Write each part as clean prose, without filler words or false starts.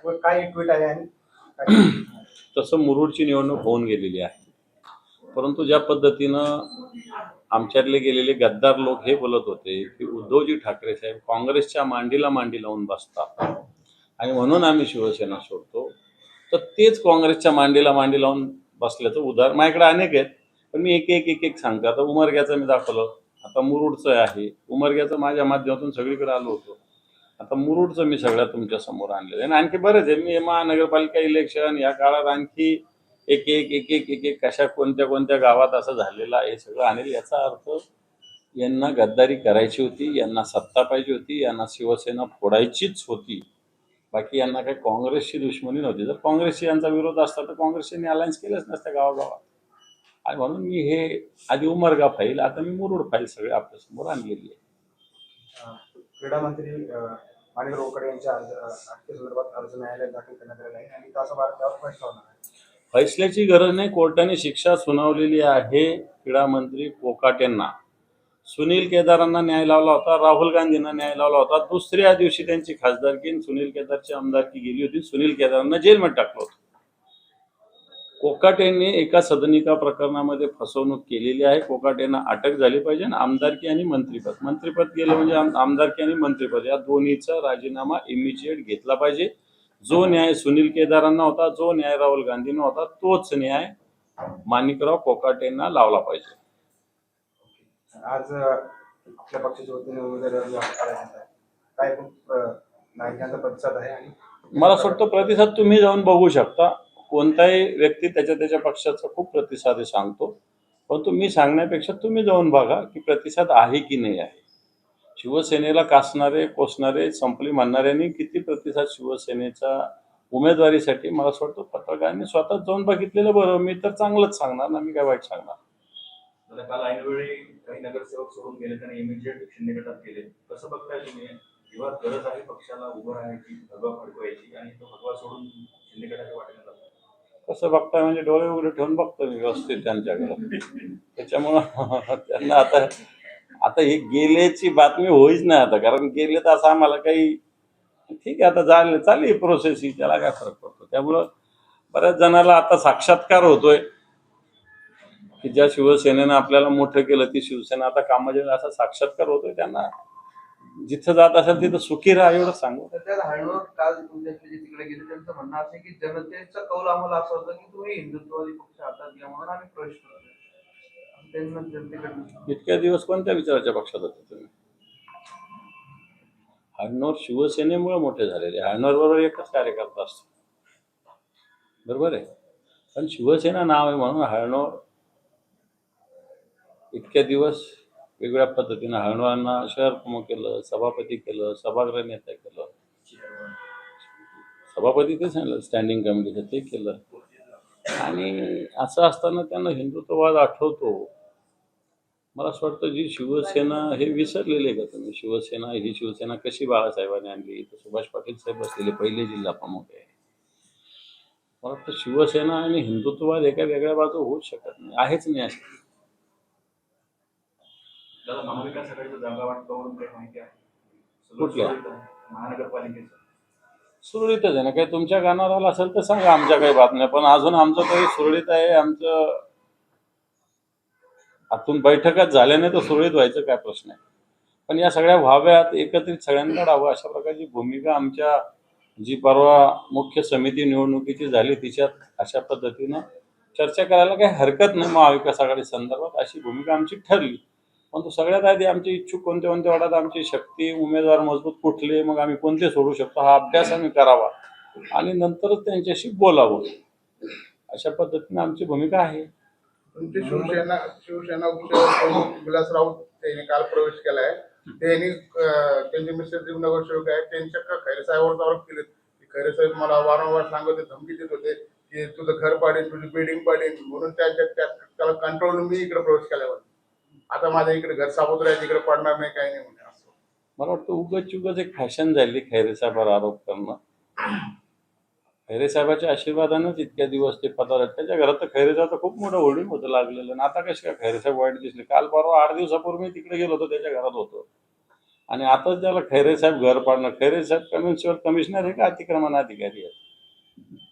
व काय ट्विट आहे आणि काय? तसं मुरुडची निवडणूक होऊन गेलेली आहे, परंतु ज्या पद्धतीनं आमच्यातले गेलेले गद्दार लोक हे बोलत होते की उद्धवजी ठाकरे साहेब काँग्रेसच्या मांडीला मांडी लावून बसतात आणि म्हणून आम्ही शिवसेना सोडतो, तर तेच काँग्रेसच्या मांडीला मांडी लावून बसल्याचं उदाहरण माझ्याकडे अनेक आहेत, पण मी एक एक सांगतो. आता उमरग्याचं मी दाखवलं, आता मुरुडचं आहे. उमरग्याचं माझ्या माध्यमातून सगळीकडे आलो होतो, आता मुरुडचं मी सगळ्या तुमच्या समोर आणलेलं आहे. आणि आणखी बरेच आहे. मी महानगरपालिका इलेक्शन या काळात आणखी एक कशा कोणत्या गावात असं झालेलं आहे सगळं आणेल. याचा अर्थ यांना गद्दारी करायची होती, यांना सत्ता पाहिजे होती, यांना शिवसेना फोडायचीच होती. बाकी यांना काही काँग्रेसची दुश्मनी नव्हती. जर काँग्रेसशी यांचा विरोध असता तर काँग्रेसशी अलायन्स केलंच नसतं गावागावात. आणि म्हणून मी हे आधी उमरगा फाईल, आता मी मुरुड फाईल सगळे आपल्यासमोर आणलेली आहे. क्रीडा मंत्री माणिक रोकडे यांच्या अटकेसंदर्भात अर्ज न्यायालयात दाखल करण्यात आलेला आहे आणि तासाभरात त्यावर फैसला होणार आहे. फैसल्याची गरज नाही, कोर्टाने शिक्षा सुनावलेली आहे. क्रीडा मंत्री कोकाटेंना, सुनील केदारांना न्याय लावला होता, राहुल गांधींना न्याय लावला होता. दुसऱ्या दिवशी त्यांची खासदारकी सुनील केदारची आमदारकी गेली होती. सुनील केदारांना जेलमध्ये टाकलं होतं. कोकाटेंनी एका सदनिका प्रकरणामध्ये फसवणूक केलेली आहे. कोकाटेंना अटक झाली पाहिजे आणि आमदारकी आणि मंत्रिपद गेलं म्हणजे आमदारकी आणि मंत्रिपद या दोन्हीचा राजीनामा इमिजिएट घेतला पाहिजे. जो न्याय सुनील केदारांना होता, जो न्याय राहुल गांधींना होता, तोच न्याय माणिकराव कोकाटेंना लावला पाहिजे. आज आपल्या पक्षाच्या वतीने उमेदवारी काय नागरिकांचा प्रतिसाद आहे? आणि मला असं वाटतं प्रतिसाद तुम्ही जाऊन बघू शकता. कोणताही व्यक्ती त्याच्या पक्षाचा खूप प्रतिसाद आहे सांगतो, परंतु मी सांगण्यापेक्षा तुम्ही जाऊन बघा की प्रतिसाद आहे की नाही आहे. शिवसेनेला कासणारे कोसणारे संपली म्हणणाऱ्यांनी किती प्रतिसाद शिवसेनेच्या उमेदवारीसाठी, मला असं वाटतं पत्रकारांनी स्वतः जाऊन बघितलेलं बरं. मी तर चांगलंच सांगणार ना, मी काय वाईट सांगणार. काल ऐनवेळी काही नगरसेवक सोडून गेले, त्यांनी इमिजिएट शिंदे गटात गेले. कसं बघताय तुम्ही? किंवा गरज आहे पक्षाला उभं राहायची, भगवा फडकवायची आणि तो भगवा सोडून शिंदे गटाच्या वाटेने जातो? कसं बघताय म्हणजे डोळे वगैरे ठेवून बघतो मी व्यवस्थित त्यांच्याकडे. त्याच्यामुळं त्यांना आता हे गेल्याची बातमी होईच नाही आता, कारण गेले तर असं आम्हाला काही ठीक आहे, आता चालली प्रोसेस ही, त्याला काय फरक पडतो. त्यामुळं बऱ्याच जणाला आता साक्षात्कार होतोय की ज्या शिवसेनेनं आपल्याला मोठं केलं ती शिवसेना आता कामाची, असा साक्षात्कार होतोय त्यांना. जिथं जात असेल तिथं सुखी राहा एवढं सांगू. त्या हळूहळू काल तुमच्याकडे जे तिकडे गेले त्यांचं म्हणणं असं आहे की जनतेचा कौल आम्हाला असं होतं की तुम्ही हिंदुत्ववादी पक्ष हातात घ्या म्हणून आम्ही प्रवेश करतो. त्यांना जनतेकडे इतक्या दिवस कोणत्या विचाराच्या पक्षात होते तुम्ही? हळणोर शिवसेनेमुळे मोठे झालेले. हळणोर बरोबर एकच कार्यकर्ता असतो, बरोबर आहे, पण शिवसेना नाव आहे म्हणून हळणोर इतक्या दिवस वेगवेगळ्या पद्धतीनं हळणोरांना शहर प्रमुख केलं, सभापती केलं, सभागृह नेता केलं, सभापती ते सांगितलं, स्टँडिंग कमिटीचं ते केलं. आणि असं असताना त्यांना हिंदुत्ववाद आठवतो. मला असं वाटतं जी शिवसेना हे विसरलेले का तुम्ही? ही शिवसेना कशी बाळासाहेबांनी आणली? इथं सुभाष पाटील साहेब बसलेले पहिले जिल्हा प्रमुख आहे. मला वाटतं शिवसेना आणि हिंदुत्ववाद एका वेगळ्या बाजू होऊच शकत नाही, आहेच नाही अशी. त्याला महाविकास आघाडीचं जागा वाटपावरून काही माहिती आहे? कुठल्या? महानगरपालिकेचं सुरळीतच आहे ना. काही तुमच्या कानावर आलं असेल तर सांगा, आमच्या काही बातम्या. पण अजून आमचं काही सुरळीत आहे. आमचं आतून बैठकात झाल्या नाही तर सुरळीत व्हायचं काय प्रश्न आहे. पण या सगळ्या व्हाव्यात, एकत्रित सगळ्यांना लढावं अशा प्रकारची भूमिका आमच्या जी परवा मुख्य समिती निवडणुकीची झाली तिच्यात अशा पद्धतीनं चर्चा करायला काही हरकत नाही महाविकास आघाडी संदर्भात, अशी भूमिका आमची ठरली. परंतु सगळ्यात आधी आमचे इच्छुक कोणत्या वाड्यात आमची शक्ती, उमेदवार मजबूत कुठले, मग आम्ही कोणते सोडू शकतो हा अभ्यास आम्ही करावा आणि नंतरच त्यांच्याशी बोलावं, अशा पद्धतीने आमची भूमिका आहे. तुमची शिवसेना विलास राऊत त्यांनी काल प्रवेश केलाय. त्यांनी त्यांचे मिस्टर नगरसेवक आहेत, त्यांच्या खैरे साहेबांवर आरोप केले. खैरे साहेब मला वारंवार सांगत होते, धमकी देत होते की तुझं घर पाडेल, तुझी बिल्डिंग पाडेल, म्हणून त्याला कंट्रोल मी इकडे प्रवेश केल्यावर आता माझ्या इकडे घर साबूत राहायचं, इकडे पडणार नाही, काही नाही म्हणजे असं. मला वाटतं उगाच एक फॅशन झाली खैरे साहेबांवर आरोप करणं. खैरे साहेबाच्या आशीर्वादानंच इतक्या दिवस ते पदावर आहेत. त्याच्या घरात तर खैरे साहेब खूप मोठं होर्डिंग होतं लागलेलं. आणि आता कशी काय खैरे साहेब वाईट दिसले? काल परवा 8 दिवसापूर्वी मी तिकडे गेलो होतो, त्याच्या घरात होतो. आणि आता त्याला खैरे साहेब घर पाडणं, खैरे साहेब म्युन्सिपल कमिशनर आहे का अतिक्रमण अधिकारी आहेत?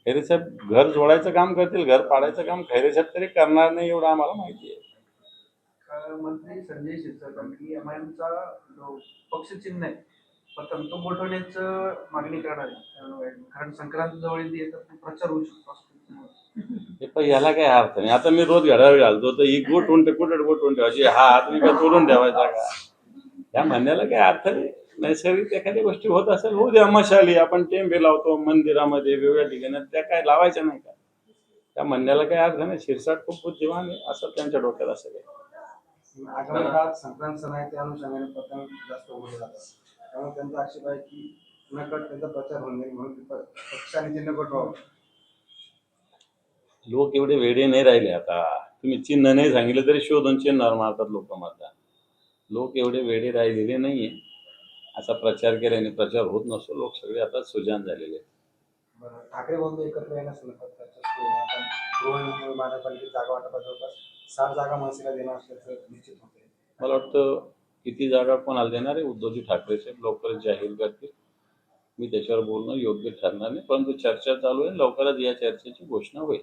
खैरे साहेब घर जोडायचं काम करतील, घर पाडायचं काम खैरे साहेब तरी करणार नाही एवढं आम्हाला माहिती आहे. मंत्री संजय शिरसाट एमआयएमचा जो पक्षचिन्ह आहे पण तो बोठवण्याचं मागणी करणार आहे कारण संक्रांत जवळ येते तर प्रचार होऊ शकतो असं. हे पण याला काय अर्थ नाही. आता मी रोज घड्याळ घालतो तर ही गोठवून कुठे गोठवून ठेवायची, हा हात मी काय तोडून ठेवायचा का? या म्हणण्याला काय अर्थ नाही. नैसर्गिक एखादी गोष्टी होत असेल होऊ द्या. मशाली आपण टेंबे लावतो मंदिरामध्ये वेगवेगळ्या ठिकाणी, त्या काय लावायच्या नाही का? त्या म्हणण्याला काय अर्थ नाही. शिरसाट खूप बुद्धिमान आहे असं त्यांच्या डोक्यात असेल. आगामी काळात संक्रांत सण आहे त्या अनुषंगाने पतंग जास्त उडवले जातात, त्यामुळे त्यांचा आक्षेप आहे की नकट त्यांचा प्रचार होऊ नये म्हणून पक्षाने ते नकट व्हावं. लोक एवढे वेडे नाही राहिले. आता तुम्ही चिन्ह नाही सांगितलं तरी शोधून चिन्हावर मारतात लोक मारतात. लोक एवढे वेडे राहिलेले नाहीये. असा प्रचार केल्याने प्रचार होत नसतो. लोक सगळे आता सुजाण झालेले आहेत. बरं, ठाकरे बंधू एकत्र येण्यास गृहनिर्माण महानगरपालिकेत जागा वाटपात जवळपास 60 जागा मनसेला देणार असल्याचं निश्चित होते. मला वाटतं किती जागा कोणाला देणार आहे उद्धवजी ठाकरे साहेब लवकरच जाहीर करतील. मी त्याच्यावर बोलणं योग्य ठरणार नाही, परंतु चर्चा चालू आहे. लवकरच या चर्चेची घोषणा होईल.